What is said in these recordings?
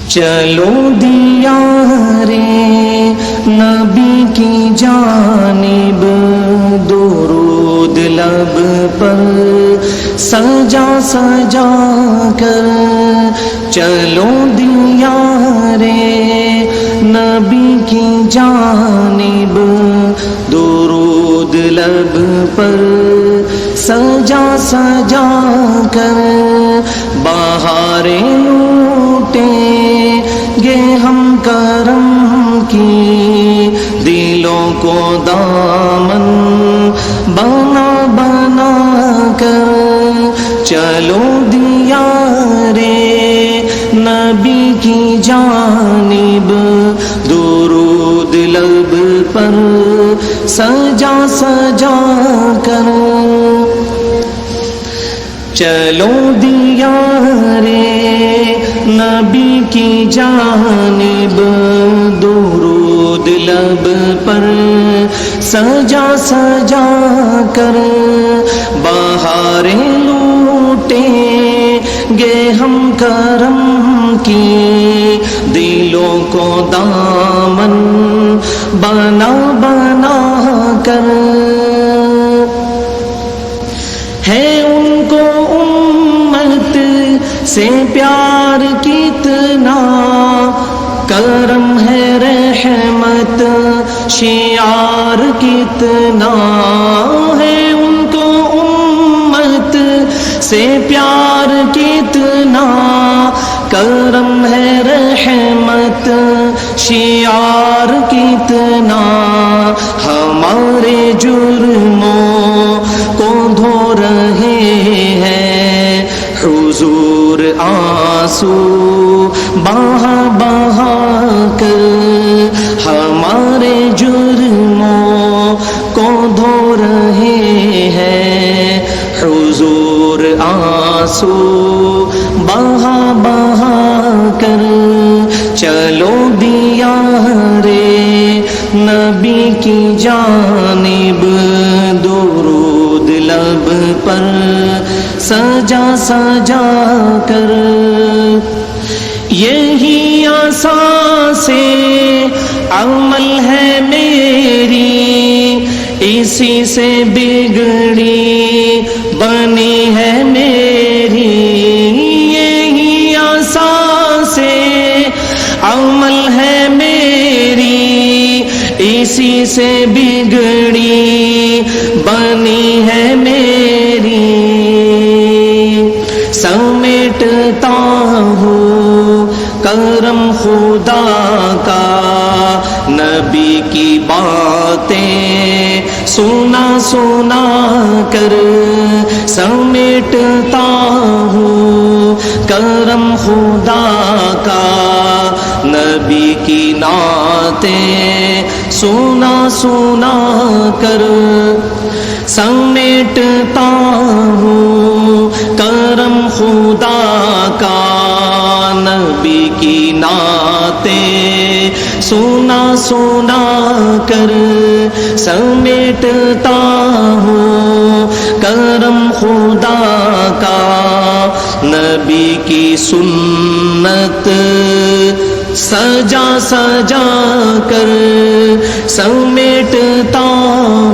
چلو دیار نبی کی جانب درود لب پر سجا سجا کر، چلو دیار نبی کی جانب درود لب پر سجا سجا کر، بہاریں لوٹیں گے ہم کرم کی، دلوں کو دامن بنا بنا کر، چلو دیار نبی کی جانب درود لب پر سجا سجا کر، چلو دیار نبی کی جانب درود لب پر سجا سجا کر، بہاریں لوٹیں گے ہم کرم کی، دلوں کو دامن بنا بنا کر، ہے ان کو امت سے پیار کتنا، کرم ہے رحمت شعار کتنا، ہے ان کو امت سے پیار کتنا، کرم ہے رحمت شعار کتنا، ہمارے جرموں کو دھو رہے ہیں حضور آنسو بہا بہا کر، ہمارے جرموں کو دھو رہے ہیں حضور آنسو بہا بہا کر، چلو دیار نبی کی جانب درود لب پر سجا سجا کر، یہی اساس عمل ہے میری، اسی سے بگڑی بنی ہے میری، یہی اساس عمل ہے میری، اسی سے بگڑی بنی ہے میری، سمیٹتا ہوں کرم خدا کا نبی کی باتیں سنا سنا کر، سمیٹتا ہوں کرم خدا کا نبی کی نعتیں سنا سنا کر، سمیٹتا ہوں کرم خدا کا نبی کی نعتیں سنا سنا کر، سمیٹتا ہوں کرم خدا کا نبی کی سنت سجا سجا کر، سمیٹتا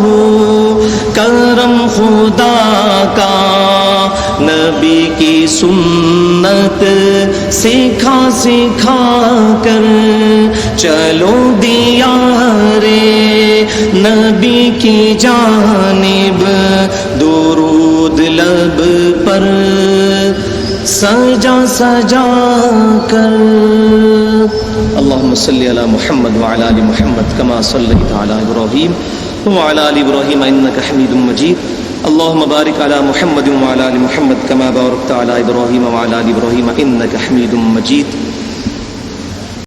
ہوں کرم خدا کا نبی کی سنت سکھا سکھا کر، چلو دیار نبی کی جانب درود لب پر سجا سجا کر، اللهم صل على محمد وعلى آل محمد كما صليت على إبراهيم وعلى آل إبراهيم إنك حميد مجيد، اللهم بارك على محمد وعلى آل محمد كما باركت على إبراهيم وعلى آل إبراهيم إنك حميد مجيد.